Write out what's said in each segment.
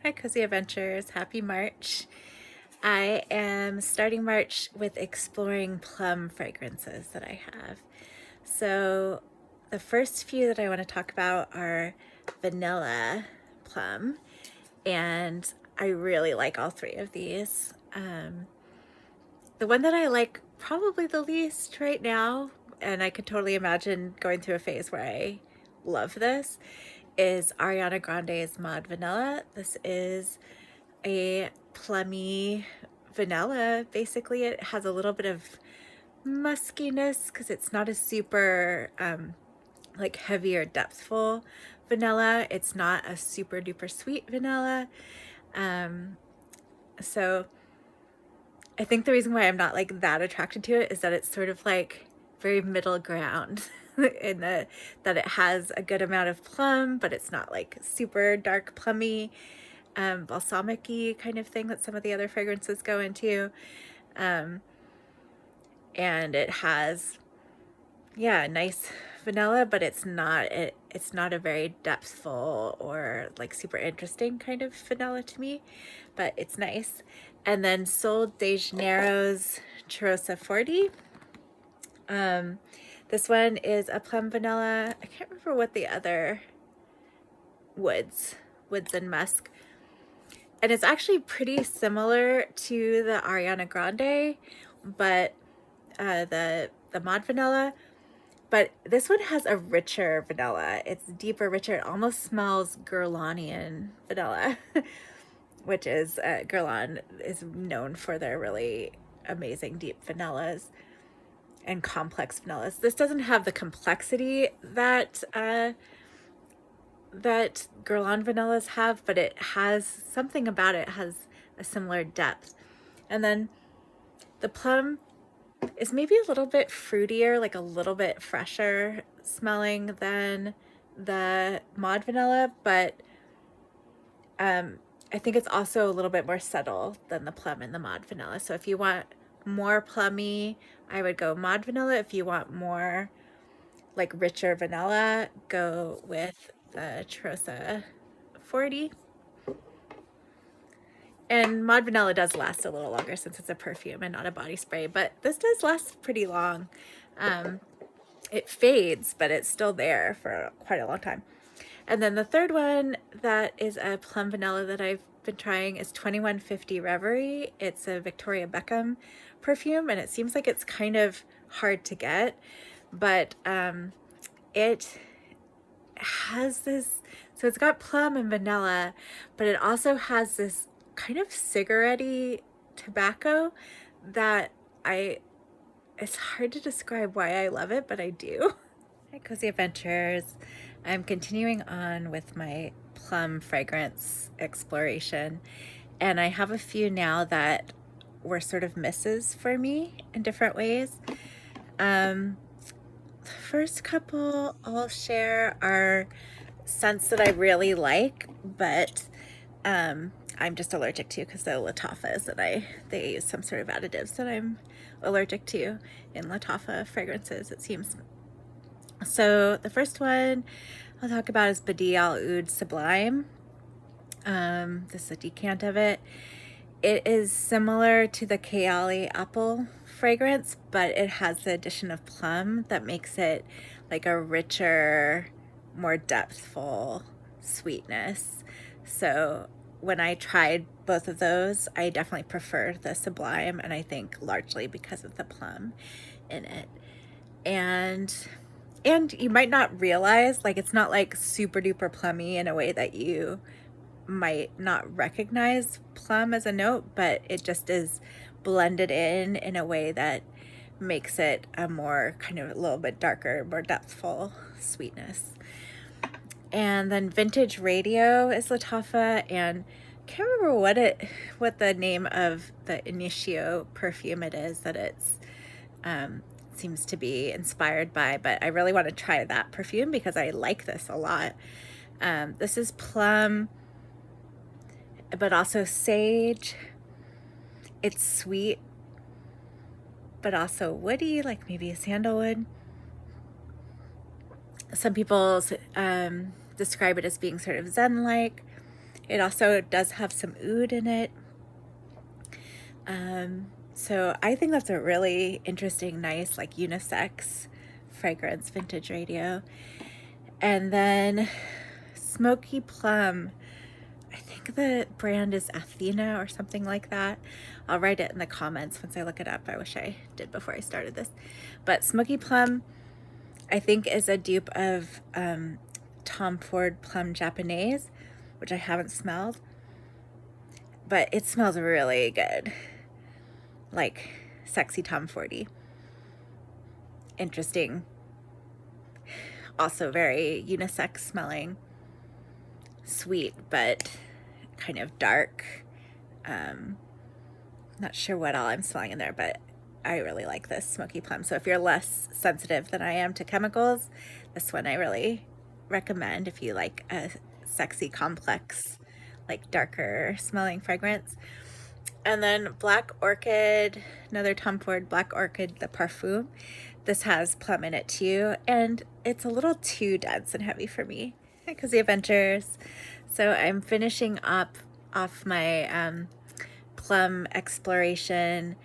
Hi, Cozy Adventures. Happy March. I am starting March with exploring plum fragrances that I have. So, the first few that I want to talk about are vanilla plum, and I really like all three of these. The one that I like probably the least right now, and I could totally imagine going through a phase where I love this, is Ariana Grande's Mod Vanilla. This is a plummy vanilla. Basically, it has a little bit of muskiness because it's not a super like heavy or depthful vanilla. It's not a super duper sweet vanilla. So I think the reason why I'm not like that attracted to it is that it's sort of like very middle ground in that it has a good amount of plum, but it's not like super dark plummy, balsamic-y kind of thing that some of the other fragrances go into. And it has, yeah, nice vanilla, but it's not a very depthful or like super interesting kind of vanilla to me, but it's nice. And then Sol de Janeiro's Cheirosa 40. This one is a plum vanilla. I can't remember what the other woods and musk. And it's actually pretty similar to the Ariana Grande, but the Mod Vanilla. But this one has a richer vanilla. It's deeper, richer. It almost smells Guerlainian vanilla, which is Guerlain is known for their really amazing deep vanillas and complex vanillas. This doesn't have the complexity that that Guerlain vanillas have, but it has something about it, has a similar depth. And then the plum is maybe a little bit fruitier, like a little bit fresher smelling than the Mod Vanilla, but I think it's also a little bit more subtle than the plum and the Mod Vanilla. So if you want more plummy, I would go Mod Vanilla. If you want more like richer vanilla, go with the Cheirosa 40. And Mod Vanilla does last a little longer since it's a perfume and not a body spray, but this does last pretty long. It fades, but it's still there for quite a long time. And then the third one that is a plum vanilla that I've been trying is 2150 Reverie. It's a Victoria Beckham perfume, and it seems like it's kind of hard to get, but it has this, so it's got plum and vanilla, but it also has this kind of cigarette-y tobacco that it's hard to describe why I love it, but I do. Hi, Cozy Adventures. I'm continuing on with my plum fragrance exploration, and I have a few now that were sort of misses for me in different ways. The first couple I'll share are scents that I really like, but I'm just allergic to because they're Lattafas, and they use some sort of additives that I'm allergic to in Lattafa fragrances, it seems. So the first one I'll talk about is Badi Al Oud Sublime. This is a decant of it. It is similar to the Kayali apple fragrance, but it has the addition of plum that makes it like a richer, more depthful sweetness. So when I tried both of those, I definitely preferred the Sublime, and I think largely because of the plum in it. And you might not realize, like, it's not like super duper plummy in a way that you might not recognize plum as a note, but it just is blended in a way that makes it a more kind of a little bit darker, more depthful sweetness. And then Vintage Radio is Lattafa, and I can't remember what the name of the Initio perfume it is that it's seems to be inspired by, but I really want to try that perfume because I like this a lot. This is plum, but also sage. It's sweet, but also woody, like maybe a sandalwood. Some people describe it as being sort of zen-like. It also does have some oud in it. So I think that's a really interesting, nice, like unisex fragrance, vintage radio. And then Smoky Plum. I think the brand is Athena or something like that. I'll write it in the comments once I look it up. I wish I did before I started this. But Smoky Plum, I think, is a dupe of Tom Ford Plum Japanese, which I haven't smelled. But it smells really good. Like sexy Tom Fordy. Interesting. Also very unisex smelling. Sweet, but kind of dark. Not sure what all I'm smelling in there, but I really like this Smoky Plum. So if you're less sensitive than I am to chemicals, this one I really recommend if you like a sexy, complex, like darker smelling fragrance. And then Black Orchid, another Tom Ford Black Orchid, the Parfum. This has plum in it too, and it's a little too dense and heavy for me because the Adventures. So I'm finishing up off my plum exploration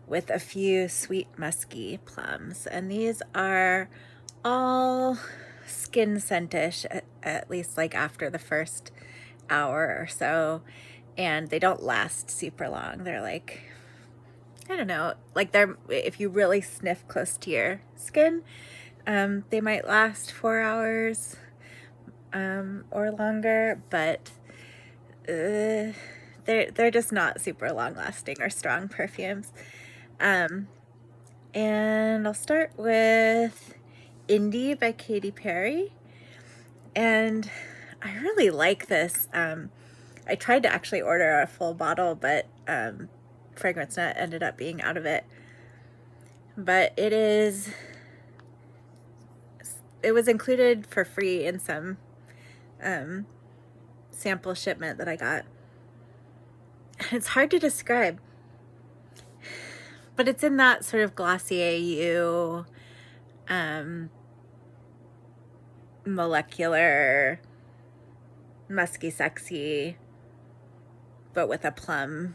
with a few sweet musky plums, and these are all skin scentish, at least like after the first hour or so, and they don't last super long. They're like, I don't know, like if you really sniff close to your skin, they might last 4 hours or longer, but they're just not super long lasting or strong perfumes. And I'll start with Indie by Katy Perry. And I really like this. I tried to actually order a full bottle, but Fragrance Net ended up being out of it. But it was included for free in some sample shipment that I got. It's hard to describe, but it's in that sort of Glossier molecular, musky, sexy, but with a plum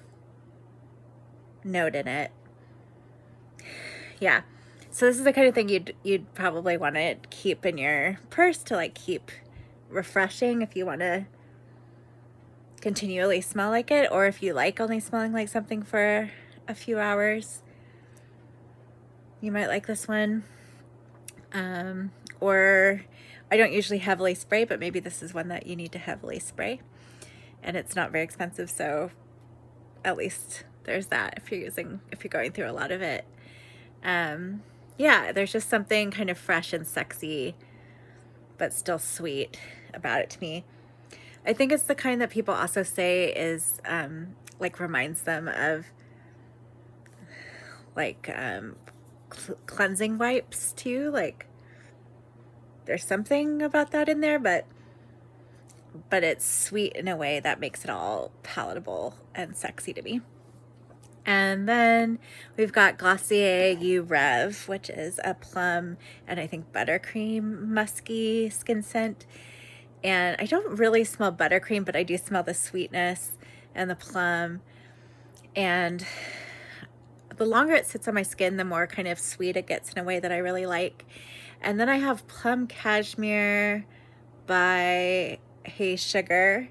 note in it. Yeah, so this is the kind of thing you'd probably want to keep in your purse to like keep refreshing if you want to continually smell like it, or if you like only smelling like something for a few hours, you might like this one. Or I don't usually heavily spray, but maybe this is one that you need to heavily spray, and it's not very expensive, so at least there's that if you're going through a lot of it. Yeah, there's just something kind of fresh and sexy but still sweet about it to me. I think it's the kind that people also say is like reminds them of like cleansing wipes too. Like there's something about that in there, but it's sweet in a way that makes it all palatable and sexy to me. And then we've got Glossier You Rev, which is a plum and I think buttercream musky skin scent. And I don't really smell buttercream, but I do smell the sweetness and the plum. And the longer it sits on my skin, the more kind of sweet it gets in a way that I really like. And then I have Plum Cashmere by Hey Sugar,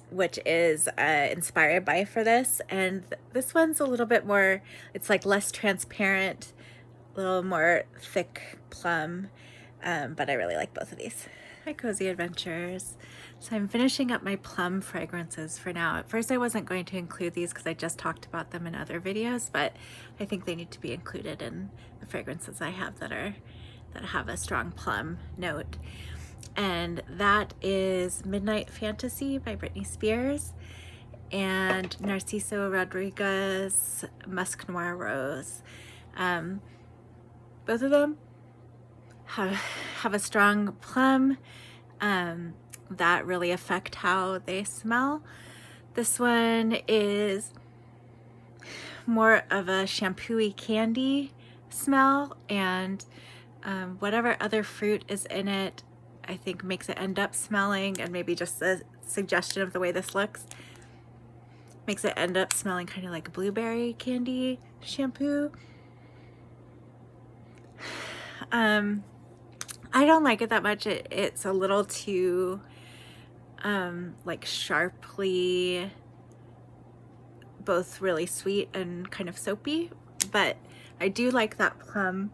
which is inspired by for this. And this one's a little bit more, it's like less transparent, a little more thick plum. But I really like both of these. Hi, Cozy Adventures. So I'm finishing up my plum fragrances for now. At first I wasn't going to include these because I just talked about them in other videos, but I think they need to be included in the fragrances I have that have a strong plum note. And that is Midnight Fantasy by Britney Spears and Narciso Rodriguez Musk Noir Rose. Both of them have a strong plum that really affect how they smell. This one is more of a shampooey candy smell, and whatever other fruit is in it I think makes it end up smelling, and maybe just the suggestion of the way this looks. Makes it end up smelling kind of like blueberry candy shampoo. I don't like it that much. It's a little too like sharply both really sweet and kind of soapy, but I do like that plum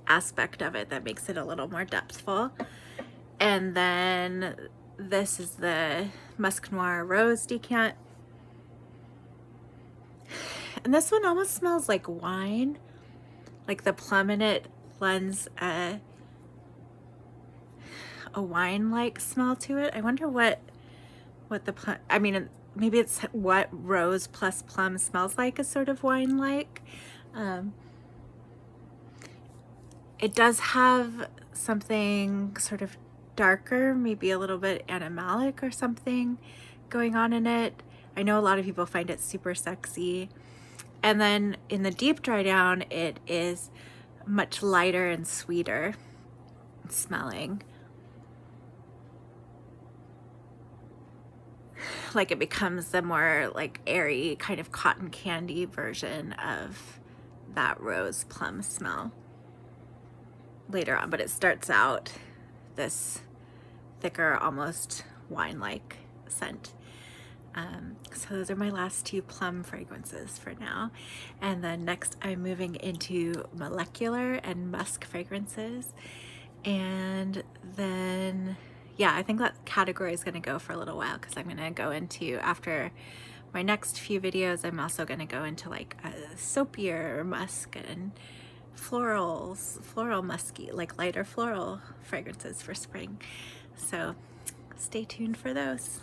aspect of it that makes it a little more depthful. And then this is the Musk Noir Rose decant. And this one almost smells like wine. Like the plum in it lends a wine-like smell to it. I wonder what the plum, I mean, maybe it's what rose plus plum smells like, is sort of wine-like. It does have something sort of darker, maybe a little bit animalic or something going on in it. I know a lot of people find it super sexy. And then in the deep dry down, it is much lighter and sweeter smelling. Like it becomes the more like airy kind of cotton candy version of that rose plum smell later on, but it starts out this thicker, almost wine-like scent. So those are my last two plum fragrances for now. And then next I'm moving into molecular and musk fragrances. And then, yeah, I think that category is going to go for a little while, because I'm going to go into, after my next few videos, I'm also going to go into like a soapier musk and floral musky, like lighter floral fragrances for spring. So stay tuned for those.